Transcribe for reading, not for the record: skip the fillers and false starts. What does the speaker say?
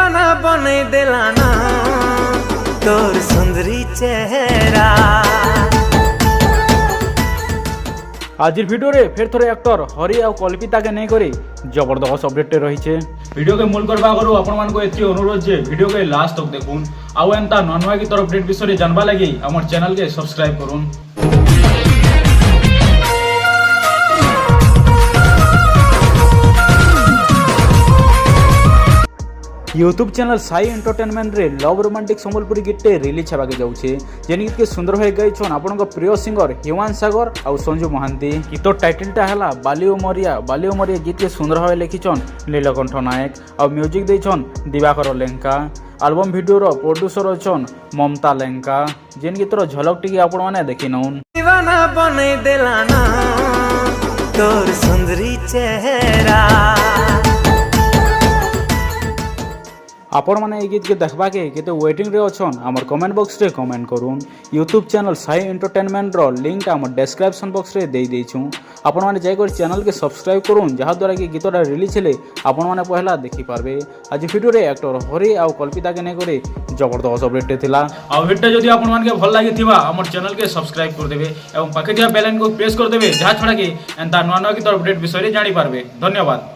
दीवाना बने दिलाना तोर सुंदरी चेहरा। आज भिडियो रे फिर थोड़े एक्टर हरि और कल्पिता के नहीं करी जबरदस्त अपडेट रही है। वीडियो के मूल करबा करू आपण मान को एति अनुरोध जे वीडियो के लास्ट तक देखुन आउ एंता नवा नवा की तरफ अपडेट विषय जानबा लगी हमर चैनल के सब्सक्राइब करूँ। यूट्यूब चैनल साई एंटरटेनमेंट रे लव रोमांटिक संबलपुरी गीतटे रिलीज हेबाके जाउछे जेन गीत के सुंदर होय गई छन आपनक प्रिय सिंगर हिमान सागर और संजू महांती। गीत टाइटलटा हला बालिओ मरिया गीत के सुंदर होय लिखिछन नीलकंठ नायक और म्यूजिक दैछन दिवाकर लेंका। एल्बम वीडियो रो प्रोड्यूसर अछन ममता लेंका। जेन गीतर झलक टिके आपण माने देखि नउन। दीवाना बने दिलाना तोर सुंदरी चेहरा। आपण माने गीत के देखबा के केते वेटिंग रे अछन हमर कमेंट बॉक्स रे कमेंट करूँ। यूट्यूब चैनल साई एंटरटेनमेंट रो लिंक हमर डिस्क्रिप्शन बॉक्स रे दे देछु। आपण माने जाय कर चैनल के सब्सक्राइब करूँ जहा द्वारा कि गीतटा रिलीज हेले आपण माने पहला देखि पारबे। आज वीडियो रे एक्टर हरि और कल्पिता के नै करे जबरदस्त अपडेट थिला। आ वीडियो जदि आपण मान के भल लागि थिबा हमर चैनल के सब्सक्राइब कर देबे एवं पाखे दिया बेल आइकन को प्रेस कर देबे जहा छडा कि एंता नवा नवा की तरफ अपडेट विषय रे जानि पारबे। धन्यवाद।